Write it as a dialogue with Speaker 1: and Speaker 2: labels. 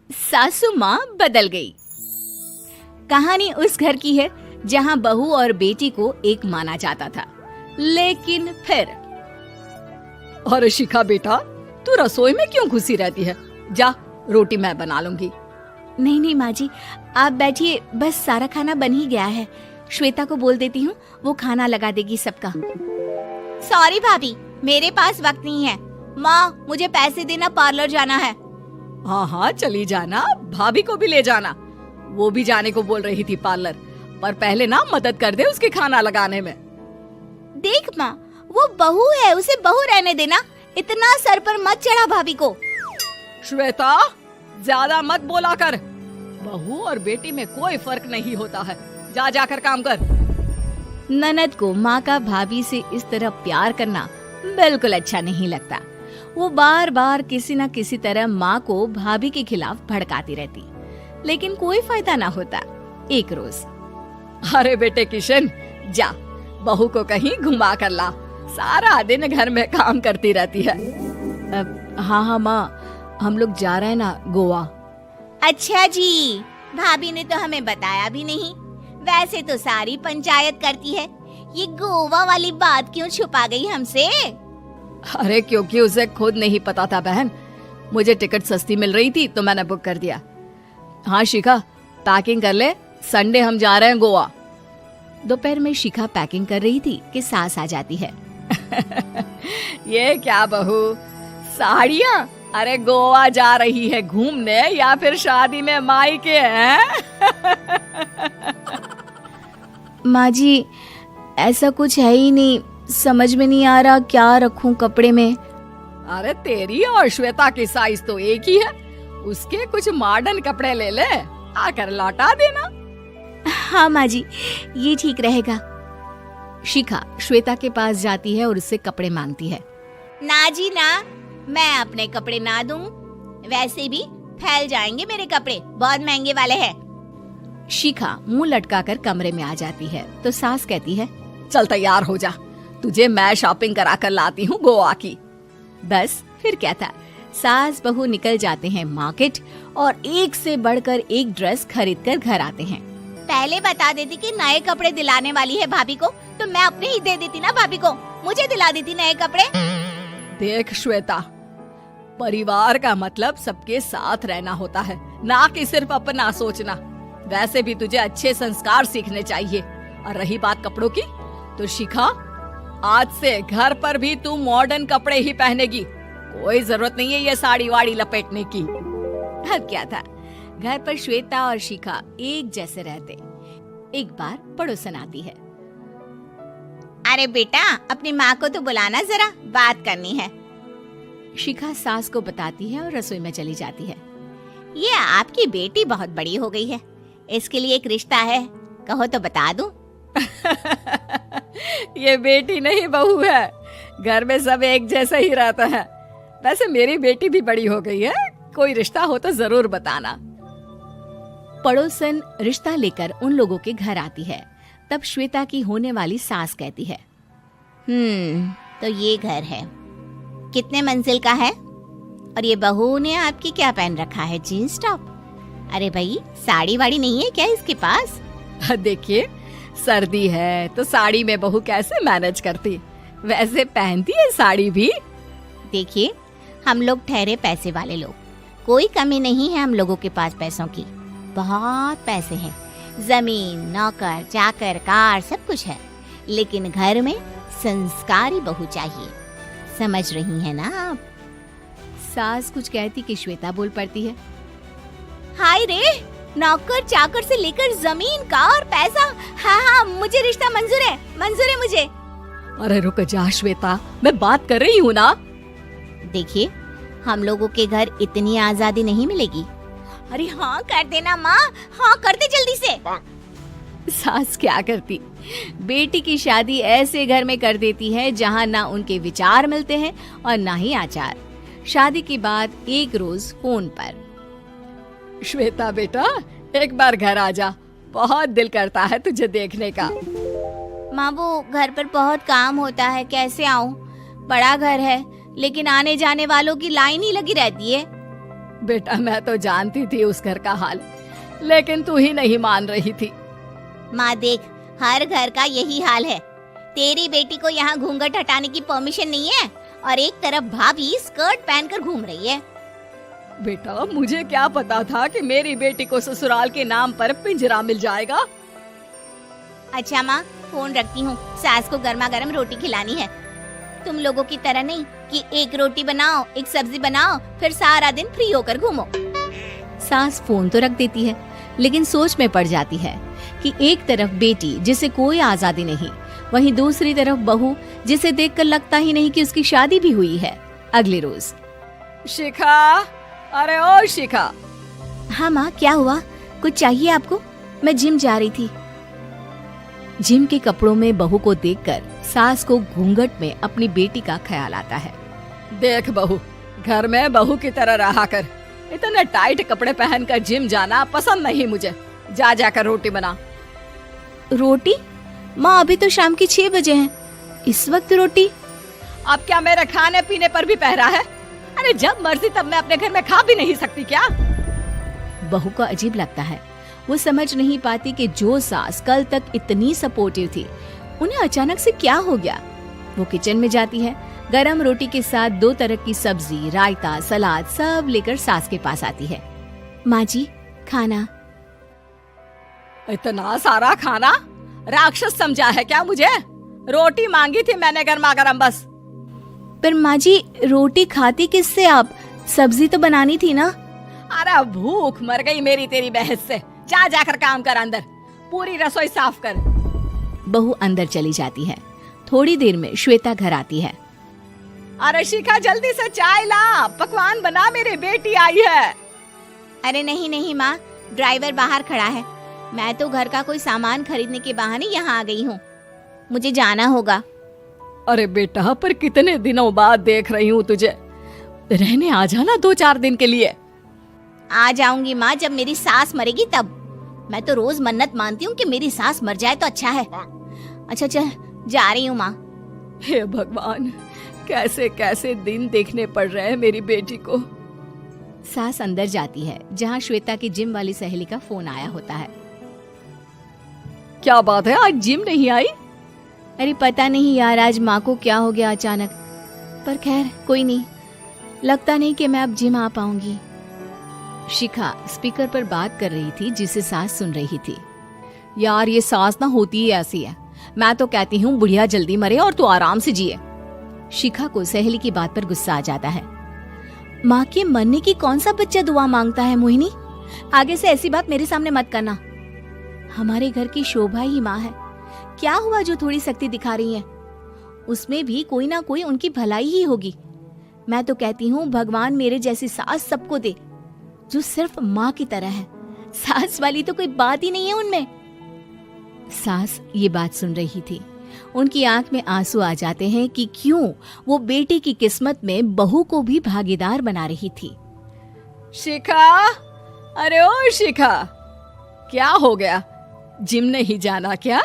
Speaker 1: सासू माँ बदल गई। कहानी उस घर की है जहाँ बहू और बेटी को एक माना जाता था, लेकिन फिर
Speaker 2: अरे शिखा बेटा, तू रसोई में क्यों घुसी रहती है? जा, रोटी मैं बना लूंगी।
Speaker 1: नहीं नहीं माँ जी, आप बैठिए, बस सारा खाना बन ही गया है। श्वेता को बोल देती हूँ, वो खाना लगा देगी सबका। सॉरी भाभी, मेरे पास वक्त नहीं है। माँ, मुझे पैसे देना, पार्लर जाना है।
Speaker 2: हाँ हाँ चली जाना, भाभी को भी ले जाना। वो भी जाने को बोल रही थी पार्लर, पर पहले ना मदद कर दे उसके खाना लगाने में।
Speaker 1: देख माँ, वो बहू है, उसे बहू रहने देना, इतना सर पर मत चढ़ा भाभी को।
Speaker 2: श्वेता, ज्यादा मत बोला कर। बहू और बेटी में कोई फर्क नहीं होता है। जा जाकर काम कर।
Speaker 1: ननद को माँ का भाभी से इस तरह प्यार करना बिल्कुल अच्छा नहीं लगता। वो बार बार किसी न किसी तरह माँ को भाभी के खिलाफ भड़काती रहती, लेकिन कोई फायदा ना होता। एक रोज,
Speaker 2: अरे बेटे किशन, जा बहू को कहीं घुमा कर ला, सारा दिन घर में काम करती रहती है।
Speaker 1: हाँ हाँ माँ, हम लोग जा रहे हैं ना गोवा। अच्छा जी, भाभी ने तो हमें बताया भी नहीं। वैसे तो सारी पंचायत करती है, ये गोवा वाली बात क्यों छुपा गई हमसे?
Speaker 2: अरे क्योंकि उसे खुद नहीं पता था बहन। मुझे टिकट सस्ती मिल रही थी तो मैंने बुक कर दिया। हाँ शिखा, पैकिंग कर ले, संडे हम जा रहे हैं गोवा।
Speaker 1: दोपहर में शिखा पैकिंग कर रही थी कि सास आ जाती है।
Speaker 2: ये क्या बहू, साड़ियाँ? अरे गोवा जा रही है घूमने या फिर शादी में मायके हैं?
Speaker 1: माँ जी, ऐसा कुछ है ही नहीं, समझ में नहीं आ रहा क्या रखूं कपड़े में।
Speaker 2: अरे तेरी और श्वेता की साइज तो एक ही है, उसके कुछ मॉडर्न कपड़े ले ले, आकर लौटा देना।
Speaker 1: हाँ माँ जी, ये ठीक रहेगा। शिखा श्वेता के पास जाती है और उससे कपड़े मांगती है। ना जी ना, मैं अपने कपड़े ना दूं, वैसे भी फैल जाएंगे मेरे कपड़े, बहुत महंगे वाले हैं। शिखा मुंह लटकाकर कमरे में आ जाती है तो सास कहती है,
Speaker 2: चल तैयार हो जा, तुझे मैं शॉपिंग करा कर लाती हूँ गोवा की।
Speaker 1: बस फिर क्या था, सास बहू निकल जाते हैं मार्केट और एक से बढ़कर एक ड्रेस खरीद कर घर आते हैं। पहले बता देती कि नए कपड़े दिलाने वाली है भाभी को, तो मैं अपने ही दे देती ना भाभी को, मुझे दिला देती नए कपड़े।
Speaker 2: देख श्वेता, परिवार का मतलब सबके साथ रहना होता है, ना कि सिर्फ अपना सोचना। वैसे भी तुझे अच्छे संस्कार सीखने चाहिए। और रही बात कपड़ों की, तो शिखा, आज से घर पर भी तू मॉडर्न कपड़े ही पहनेगी। कोई जरूरत नहीं है ये साड़ी वाड़ी लपेटने की।
Speaker 1: अब क्या था, घर पर श्वेता और शिखा एक जैसे रहते। एक बार पड़ोसन आती है। अरे बेटा, अपनी माँ को तो बुलाना जरा, बात करनी है। शिखा सास को बताती है और रसोई में चली जाती है। ये आपकी बेटी बहुत बड़ी हो गई है, इसके लिए एक रिश्ता है, कहो तो बता दूं।
Speaker 2: ये बेटी नहीं बहू है, घर में सब एक जैसा ही रहता है। वैसे मेरी बेटी भी बड़ी हो गई है, कोई रिश्ता हो तो जरूर बताना।
Speaker 1: पड़ोसन रिश्ता लेकर उन लोगों के घर आती है। तब श्वेता की होने वाली सास कहती है, तो ये घर है, कितने मंजिल का है? और ये बहू ने आपकी क्या पहन रखा है, जीन्स टॉप? अरे भाई, साड़ी वाड़ी नहीं है क्या इसके पास?
Speaker 2: देखिए, सर्दी है तो साड़ी में बहू कैसे मैनेज करती, वैसे पहनती है साड़ी भी।
Speaker 1: देखिए, हम लोग ठहरे पैसे वाले लोग, कोई कमी नहीं है हम लोगों के पास पैसों की, बहुत पैसे हैं, जमीन, नौकर चाकर, कार, सब कुछ है, लेकिन घर में संस्कारी बहू चाहिए। समझ रही हैं ना आप? सास कुछ कहती कि श्वेता बोल पड़ती है, हाय रे, नौकर चाकर से लेकर जमीन, कार, पैसा, हाँ हाँ मुझे रिश्ता मंजूर है मुझे।
Speaker 2: अरे रुक जा श्वेता, मैं बात कर रही हूँ ना।
Speaker 1: देखिए, हम लोगों के घर इतनी आजादी नहीं मिलेगी। अरे हाँ कर देना माँ, हाँ कर दे जल्दी से। सास क्या करती, बेटी की शादी ऐसे घर में कर देती है जहाँ ना उनके विचार मिलते हैं और ना ही आचार। शादी के बाद एक रोज फोन पर,
Speaker 2: श्वेता बेटा, एक बार घर आ जा, बहुत दिल करता है तुझे देखने का।
Speaker 1: माँ, वो घर पर बहुत काम होता है, कैसे आऊँ? बड़ा घर है, लेकिन आने जाने वालों की लाइन ही लगी रहती है।
Speaker 2: बेटा मैं तो जानती थी उस घर का हाल, लेकिन तू ही नहीं मान रही थी।
Speaker 1: माँ देख, हर घर का यही हाल है। तेरी बेटी को यहाँ घूंघट हटाने की परमिशन नहीं है और एक तरफ भाभी स्कर्ट पहनकर घूम रही है।
Speaker 2: बेटा मुझे क्या पता था कि मेरी बेटी को ससुराल के नाम पर पिंजरा मिल जाएगा।
Speaker 1: अच्छा माँ, फोन रखती हूँ, सास को गर्मा गर्म रोटी खिलानी है। तुम लोगों की तरह नहीं कि एक रोटी बनाओ, एक सब्जी बनाओ, फिर सारा दिन फ्री होकर घूमो।
Speaker 3: सास फोन तो रख देती है, लेकिन सोच में पड़ जाती है कि एक तरफ बेटी जिसे कोई आजादी नहीं, वहीं दूसरी तरफ बहू जिसे देखकर लगता ही नहीं कि उसकी शादी भी हुई है। अगले रोज।
Speaker 2: शिखा, अरे ओ शिखा।
Speaker 3: हाँ माँ, क्या हुआ? कुछ चाहिए आपको? मैं जिम जा रही थी। जिम के कपड़ों में बहू को देखकर सास को घूंघट में अपनी बेटी का ख्याल आता है।
Speaker 2: देख बहू, घर में बहू की तरह रहा कर। इतने टाइट कपड़े पहनकर जिम जाना पसंद नहीं मुझे। जा जाकर रोटी बना।
Speaker 3: रोटी? माँ अभी तो शाम के 6 बजे हैं, इस वक्त रोटी?
Speaker 2: अब क्या मेरे खाने पीने पर भी पहरा है? अरे जब मर्जी तब मैं अपने घर में खा भी नहीं सकती क्या?
Speaker 3: बहू को अजीब लगता है। वो समझ नहीं पाती कि जो सास कल तक इतनी सपोर्टिव थी, उन्हें अचानक से क्या हो गया। वो किचन में जाती है, गरम रोटी के साथ 2 तरह की सब्जी, रायता, सलाद सब लेकर सास के पास आती है। माँ जी, खाना।
Speaker 2: इतना सारा खाना? राक्षस समझा है क्या मुझे? रोटी मांगी थी मैंने गर्मा गर्म बस।
Speaker 3: पर माँ जी, रोटी खाती किससे आप? सब्जी तो बनानी थी ना।
Speaker 2: अरे भूख मर गई मेरी तेरी बहस से। जा जाकर काम कर, अंदर पूरी रसोई साफ कर।
Speaker 3: बहू अंदर चली जाती है। थोड़ी देर में श्वेता घर आती है।
Speaker 2: अरे शिखा जल्दी से चाय ला, पकवान बना, मेरी बेटी आई है।
Speaker 1: अरे नहीं नहीं माँ, ड्राइवर बाहर खड़ा है। मैं तो घर का कोई सामान खरीदने के बहाने यहाँ आ गई हूँ, मुझे जाना होगा।
Speaker 2: अरे बेटा, पर कितने दिनों बाद देख रही हूँ तुझे, रहने आ जाना 2-4 दिन के लिए।
Speaker 1: आ जाऊंगी माँ, जब मेरी सास मरेगी तब। मैं तो रोज मन्नत मानती हूँ कि मेरी सास मर जाए तो अच्छा है। अच्छा चल, जा रही हूँ माँ।
Speaker 2: हे भगवान, कैसे कैसे दिन देखने पड़ रहे हैं मेरी बेटी को।
Speaker 3: सास अंदर जाती है, जहाँ श्वेता की जिम वाली सहेली का फोन आया होता है।
Speaker 2: क्या बात है, आज जिम नहीं आई?
Speaker 3: अरे पता नहीं यार, आज माँ को क्या हो गया अचानक। पर खैर कोई नहीं, लगता नहीं कि मैं अब जिम आ पाऊंगी। शिखा स्पीकर पर बात कर रही थी, जिसे सास सुन रही थी।
Speaker 2: यार ये सास ना होती ही ऐसी है। मैं तो कहती हूँ बुढ़िया जल्दी मरे और तू आराम से जिए।
Speaker 3: शिखा को सहेली की बात पर गुस्सा आ जाता है। माँ के मरने की कौन सा बच्चा दुआ मांगता है मोहिनी? आगे से ऐसी बात मेरे सामने मत करना। हमारे घर की शोभा ही माँ है। क्या हुआ जो थोड़ी सख्ती दिखा रही है? उसमें भी कोई ना कोई उनकी भलाई ही होगी। मैं तो कहती हूँ भगवान मेरे जैसी सास सबको दे, जो सिर्फ माँ की तरह है। सास वाली तो कोई बात ही नहीं है उनमें। सास ये बात सुन रही थी। उनकी आंख में आंसू आ जाते हैं कि क्यों वो बेटी की किस्मत में बहू को भी भागीदार बना रही थी।
Speaker 2: शिखा, अरे ओ शिखा, क्या हो गया? जिम नहीं जाना क्या?